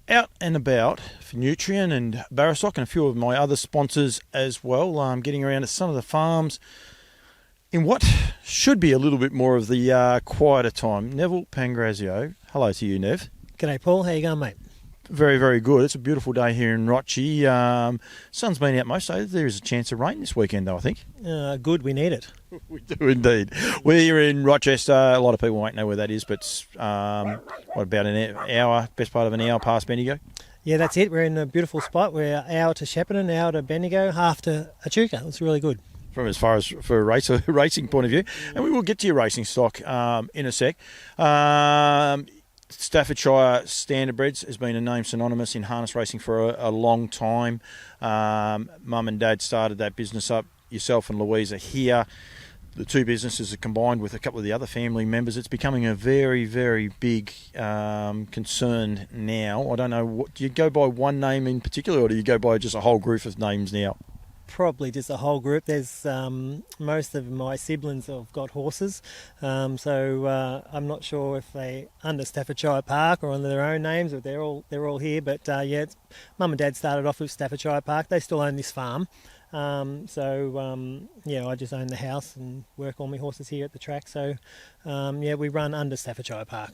out and about for Nutrien and Barrastock and a few of my other sponsors as well. Getting around to some of the farms in what should be a little bit more of the quieter time. Neville Pangrazio. Hello to you, Nev. G'day, Paul. How you going, mate? Very, very good. It's a beautiful day here in Rochi. Sun's been out most days. There is a chance of rain this weekend, though, I think. Good. We need it. We do indeed. We're in Rochester. A lot of people won't know where that is, but what about an hour, best part of an hour past Bendigo? Yeah, that's it. We're in a beautiful spot. We're an hour to Shepparton, an hour to Bendigo, half to Echuca. It's really good. From as far as for a racing point of view. And we will get to your racing stock in a sec. Staffordshire Standardbreds has been a name synonymous in harness racing for a long time. Mum and Dad started that business up. Yourself and Louise are here. The two businesses are combined with a couple of the other family members. It's becoming a very, very big concern now. I don't know, do you go by one name in particular, or do you go by just a whole group of names now? Probably just a whole group. There's most of my siblings have got horses, so I'm not sure if they under Staffordshire Park or under their own names, or they're all here. But Mum and Dad started off with Staffordshire Park. They still own this farm, I just own the house and work all my horses here at the track. So we run under Staffordshire Park.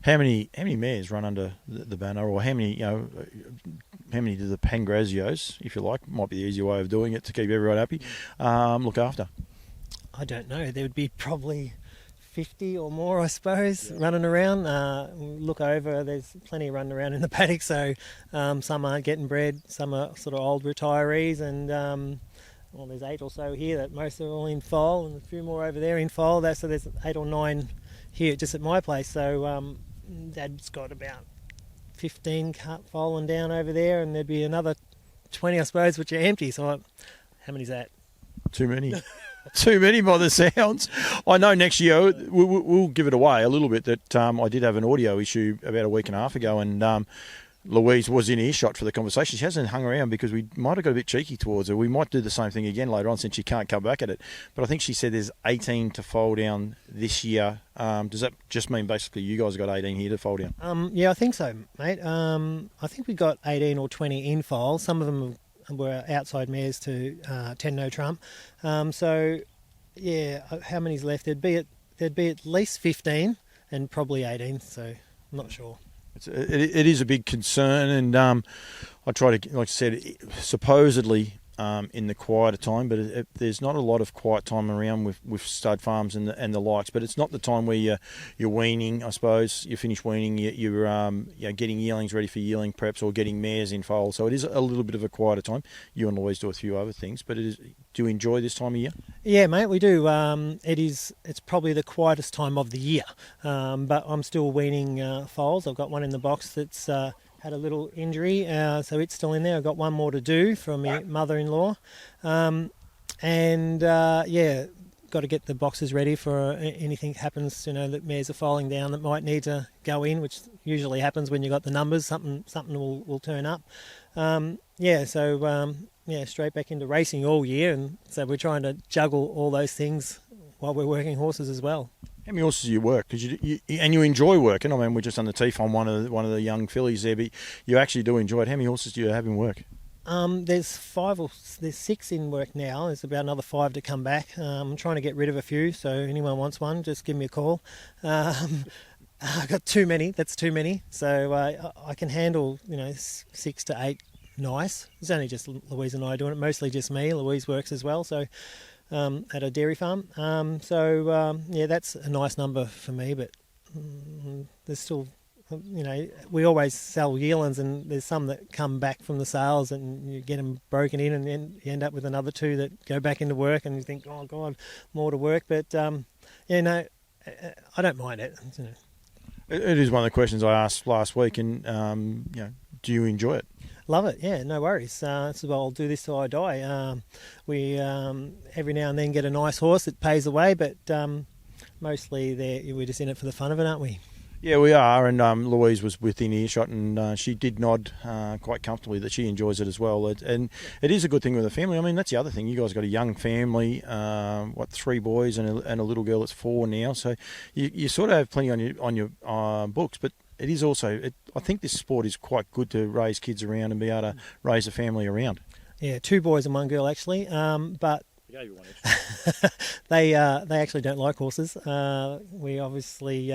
How many mares run under the banner, or how many do the Pangrazios, if you like, might be the easier way of doing it to keep everyone happy, look after? I don't know. There would be probably 50 or more, I suppose, running around. Look over, there's plenty running around in the paddock, so some are getting bred, some are sort of old retirees, and there's 8 or so here that most are all in foal, and a few more over there in foal. So there's 8 or 9 here just at my place. So Dad's got about 15 foaling down over there, and there'd be another 20, I suppose, which are empty. So how many's that? Too many. Too many by the sounds. I know next year we'll give it away a little bit that I did have an audio issue about a week and a half ago, and Louise was in earshot for the conversation. She hasn't hung around because we might have got a bit cheeky towards her. We might do the same thing again later on since she can't come back at it. But I think she said there's 18 to foal down this year. Does that just mean basically you guys got 18 here to foal down? I think so, mate. I think we got 18 or 20 in foal. Some of them were outside mares to 10 no trump. How many's left? There'd be at least 15 and probably 18, so I'm not sure. It is a big concern, and I try to, like I said, supposedly in the quieter time, but there's not a lot of quiet time around with stud farms and the likes. But it's not the time where you're weaning, I suppose. You finish weaning, you're getting yearlings ready for yearling preps or getting mares in foal. So it is a little bit of a quieter time. You and Louise do a few other things, but do you enjoy this time of year? Yeah, mate, we do. It's probably the quietest time of the year, but I'm still weaning foals. I've got one in the box that's had a little injury, so it's still in there. I've got one more to do from my mother-in-law, got to get the boxes ready for anything happens. That mares are falling down that might need to go in, which usually happens when you got the numbers. Something will turn up. Straight back into racing all year, and so we're trying to juggle all those things while we're working horses as well. How many horses do you work? Because you enjoy working. I mean, we're just on the teeth on one of the young fillies there, but you actually do enjoy it. How many horses do you have in work? There's 6 in work now. There's about another 5 to come back. I'm trying to get rid of a few, so anyone wants one, just give me a call. I've got too many. That's too many. So I can handle 6 to 8 nice. It's only just Louise and I doing it. Mostly just me. Louise works as well, so at a dairy farm. That's a nice number for me, but there's still, we always sell yearlings, and there's some that come back from the sales and you get them broken in, and then you end up with another 2 that go back into work, and you think, oh God, more to work. But I don't mind it. It is one of the questions I asked last week, and do you enjoy it? Love it, yeah, no worries. I'll do this till I die. We every now and then get a nice horse that pays the way, but mostly we're just in it for the fun of it, aren't we? Yeah, we are, and Louise was within earshot, and she did nod quite comfortably that she enjoys it as well. And it is a good thing with a family. I mean, that's the other thing. You guys got a young family, 3 boys and a little girl that's 4 now, so you sort of have plenty on your books, but it is also. I think this sport is quite good to raise kids around and be able to raise a family around. Yeah, 2 boys and 1 girl actually, but I gave you one extra. they actually don't like horses. We obviously,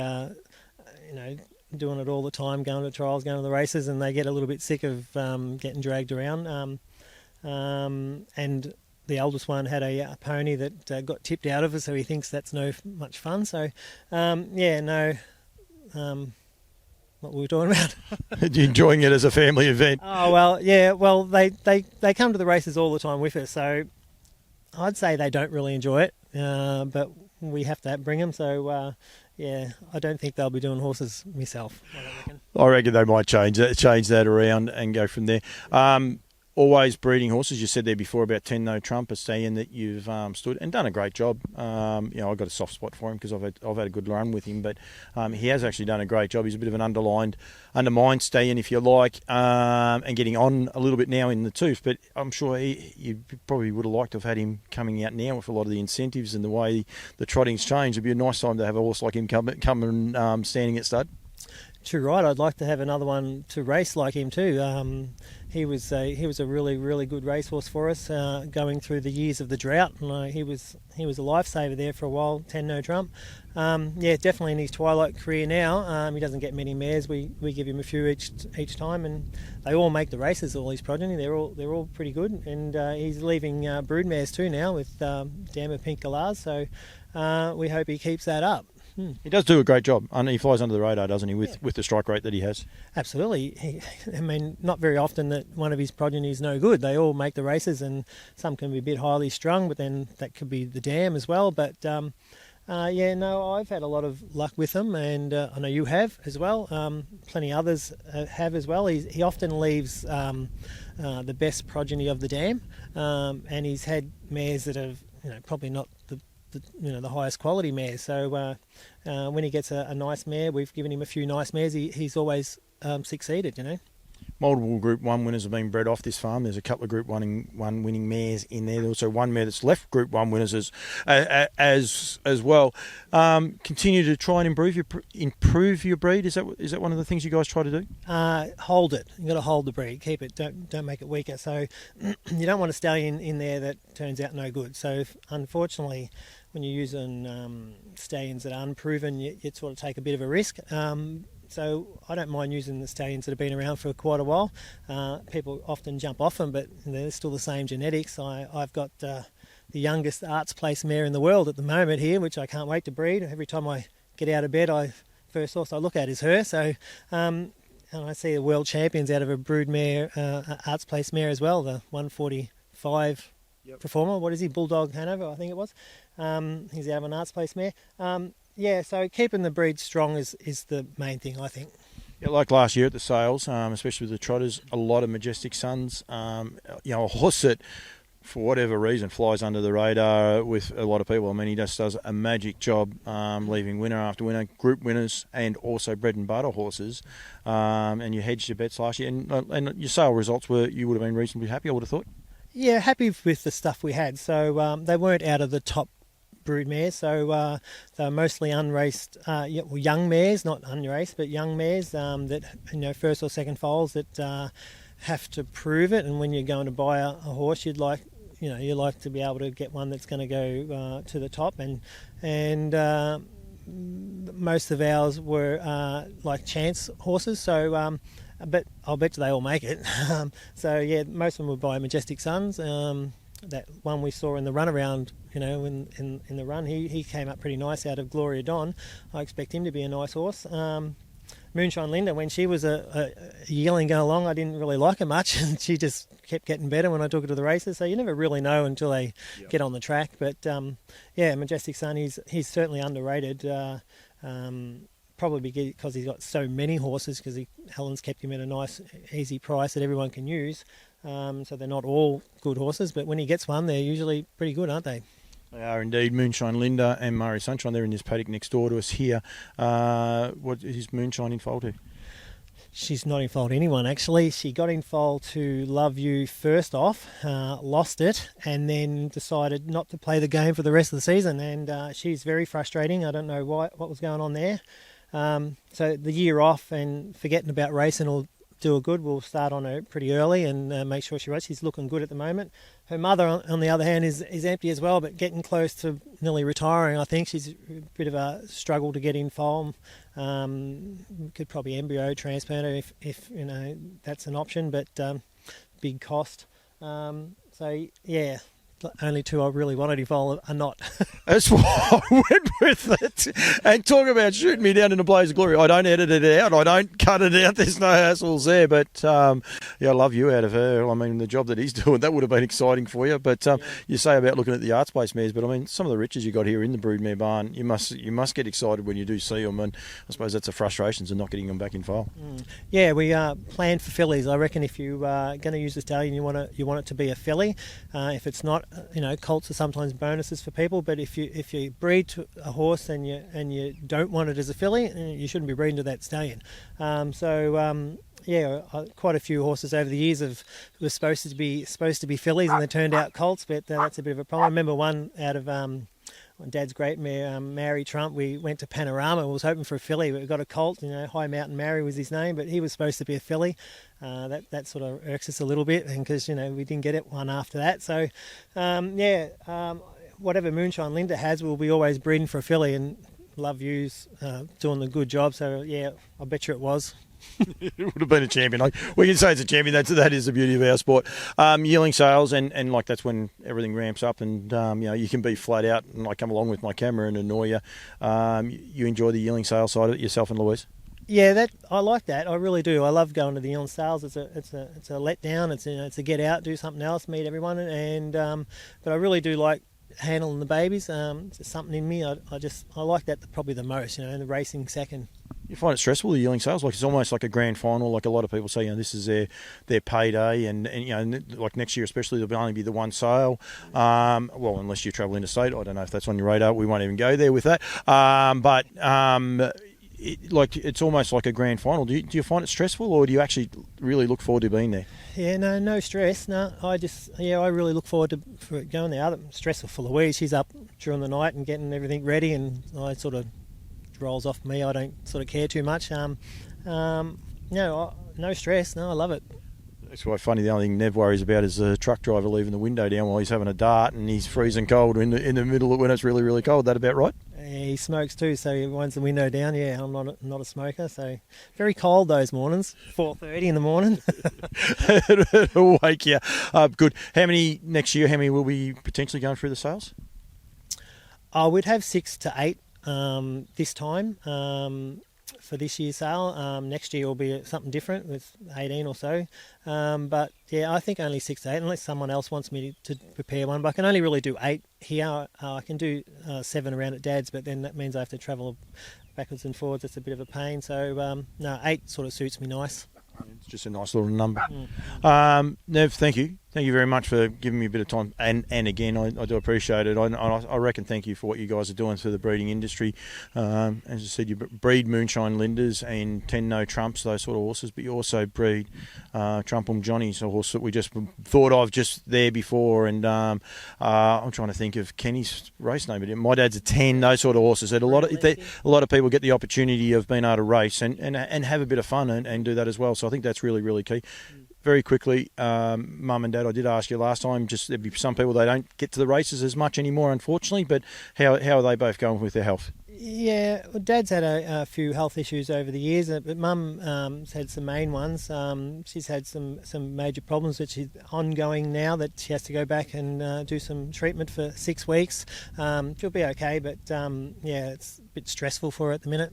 doing it all the time, going to trials, going to the races, and they get a little bit sick of getting dragged around. And the oldest one had a pony that got tipped out of her, so he thinks that's no much fun. So, what were we talking about? You're enjoying it as a family event. Oh, well, yeah. Well, they come to the races all the time with us, so I'd say they don't really enjoy it, but we have to bring them. So, I don't think they'll be doing horses myself. I reckon they might change that around and go from there. Always breeding horses. You said there before about 10 No Trump, a stallion that you've stood and done a great job. I've got a soft spot for him because I've had a good run with him, but he has actually done a great job. He's a bit of an undermined stallion, if you like, and getting on a little bit now in the tooth. But I'm sure you probably would have liked to have had him coming out now with a lot of the incentives and the way the trotting's changed. It'd be a nice time to have a horse like him come and standing at stud. True right. I'd like to have another one to race like him too. He was a really, really good racehorse for us going through the years of the drought, and he was a lifesaver there for a while. 10 No Trump. Definitely in his twilight career now. He doesn't get many mares. We give him a few each time, and they all make the races. All his progeny, they're all pretty good, and he's leaving brood mares too now with Dammer Pink Galahs. So we hope he keeps that up. He does do a great job. He flies under the radar, doesn't he, with the strike rate that he has? Absolutely. Not very often that one of his progeny is no good. They all make the races, and some can be a bit highly strung, but then that could be the dam as well. But, I've had a lot of luck with them, and I know you have as well. Plenty others have as well. He often leaves the best progeny of the dam, and he's had mares that have probably not the highest quality mares. So when he gets a nice mare, we've given him a few nice mares, he's always succeeded, Multiple Group 1 winners have been bred off this farm. There's a couple of Group 1 winning mares in there. There's also one mare that's left Group 1 winners as well. Continue to try and improve your breed. Is that one of the things you guys try to do? Hold it. You've got to hold the breed. Keep it. Don't make it weaker. So you don't want a stallion in there that turns out no good. So unfortunately, when you're using stallions that are unproven, you sort of take a bit of a risk. So I don't mind using the stallions that have been around for quite a while. People often jump off them, but they're still the same genetics. I've got the youngest Arts Place mare in the world at the moment here, which I can't wait to breed. Every time I get out of bed, first horse I look at is her. So and I see the world champions out of a brood mare, Arts Place mare as well, the 145 performer. What is he? Bulldog Hanover, I think it was. He's out of an Arts Place mare. So keeping the breed strong is the main thing, I think. Yeah, like last year at the sales, especially with the trotters, a lot of Majestic Sons. A horse that, for whatever reason, flies under the radar with a lot of people. He just does a magic job leaving winner after winner, group winners, and also bread and butter horses. And you hedged your bets last year, and your sale results you would have been reasonably happy, I would have thought. Yeah, happy with the stuff we had. So they weren't out of the top brood mares, so they're mostly unraced, young mares, not unraced, but young mares that first or second foals that have to prove it. And when you're going to buy a horse, you like to be able to get one that's going to go to the top, and most of ours were like chance horses. So, but I'll bet you they all make it. Most of them would buy Majestic Sons. That one we saw in the runaround, in the run, he came up pretty nice out of Gloria Dawn. I expect him to be a nice horse. Moonshine Linda, when she was a yearling going along, I didn't really like her much, and she just kept getting better when I took her to the races. So you never really know until they get on the track. But Majestic Sun, he's certainly underrated. Probably because he's got so many horses, because Helen's kept him at a nice, easy price that everyone can use. So they're not all good horses, but when he gets one, they're usually pretty good, aren't they? They are indeed. Moonshine Linda and Murray Sunshine, they're in this paddock next door to us here. What is Moonshine in foal to? She's not in foal to anyone, actually. She got in foal to Love You first off, lost it, and then decided not to play the game for the rest of the season. And she's very frustrating. I don't know what was going on there. So the year off and forgetting about racing will do her good. We'll start on her pretty early and make sure she races. She's looking good at the moment. Her mother, on the other hand, is empty as well, but getting close to nearly retiring. I think she's a bit of a struggle to get in foal. Could probably embryo transplant her if that's an option, but big cost. So yeah. Only two I really wanted to foal are not. That's why I went with it. And talk about shooting me down in a blaze of glory. I don't edit it out. I don't cut it out. There's no hassles there. But, I love you out of her. I mean, the job that he's doing, that would have been exciting for you. But you say about looking at the arts space mares, but, I mean, some of the riches you got here in the broodmare barn, you must get excited when you do see them. And I suppose that's the frustrations of not getting them back in foal. Yeah, we plan for fillies. I reckon if you are going to use the stallion, you want it to be a filly. If it's not, colts are sometimes bonuses for people, but if you breed to a horse and you don't want it as a filly, you shouldn't be breeding to that stallion. Quite a few horses over the years were supposed to be fillies and they turned out colts, but that's a bit of a problem. I remember one out of Dad's great mare, Mary Trump. We went to Panorama. We was hoping for a filly. We got a colt. High Mountain Mary was his name, but he was supposed to be a filly. That sort of irks us a little bit, and because we didn't get it one after that. So, whatever Moonshine Linda has, we'll be always breeding for a filly. And Love You's doing the good job. So yeah, I bet you it was. It would have been a champion. We can say it's a champion. That is the beauty of our sport. Yearling sales and that's when everything ramps up and you can be flat out and I come along with my camera and annoy you. You enjoy the yearling sales side of it yourself and Louise? Yeah, I like that. I really do. I love going to the yearling sales. It's a letdown. It's a get out, do something else, meet everyone, and but I really do like handling the babies. It's just something in me. I like that probably the most. And the racing second. You find it stressful, the yearling sales? Like it's almost like a grand final. Like a lot of people say, this is their payday, and like next year especially, there'll only be the one sale. Well, unless you travel interstate, I don't know if that's on your radar. We won't even go there with that. It's almost like a grand final. Do you find it stressful, or do you actually really look forward to being there? Yeah, no stress. No, I really look forward for going there. Other stressful for Louise. She's up during the night and getting everything ready, and I sort of rolls off me. I don't sort of care too much. No stress. No, I love it. It's quite funny. The only thing Nev worries about is the truck driver leaving the window down while he's having a dart and he's freezing cold in the middle of when it's really, really cold. That about right? Yeah, he smokes too, so he winds the window down. Yeah, I'm not a smoker, so very cold those mornings. 4:30 in the morning. It'll wake you up. Good. Next year? How many will be potentially going through the sales? We'd have 6 to 8 this time. For this year's sale. Next year will be something different with 18 or so. But yeah, I think only 6 to 8, unless someone else wants me to prepare one. But I can only really do 8 here. I can do 7 around at Dad's, but then that means I have to travel backwards and forwards. It's a bit of a pain. So 8 sort of suits me nice. It's just a nice little number. Nev, thank you. Thank you very much for giving me a bit of time. And again, I do appreciate it. I reckon thank you for what you guys are doing for the breeding industry. As I said, you breed Moonshine Lindas and 10 No Trumps, those sort of horses, but you also breed Trumpum Johnny's, a horse that we just thought of just there before. And I'm trying to think of Kenny's race name. But my dad's a 10, those sort of horses. That a lot of people get the opportunity of being able to race and have a bit of fun and do that as well. So I think that's really, really key. Very quickly, Mum and Dad, I did ask you last time, just there'd be some people, they don't get to the races as much anymore, unfortunately, but how are they both going with their health? Yeah, well, Dad's had a few health issues over the years, but Mum's had some main ones. She's had some major problems, which is ongoing now, that she has to go back and do some treatment for 6 weeks. She'll be okay, but it's a bit stressful for her at the minute.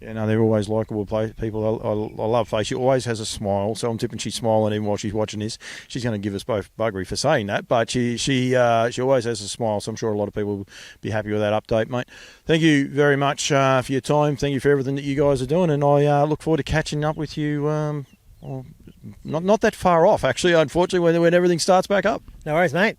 Yeah, no, they're always likeable people. I love Faye. She always has a smile, so I'm tipping she's smiling even while she's watching this. She's going to give us both buggery for saying that, but she always has a smile, so I'm sure a lot of people will be happy with that update, mate. Thank you very much for your time. Thank you for everything that you guys are doing, and I look forward to catching up with you not that far off, actually, unfortunately, when everything starts back up. No worries, mate.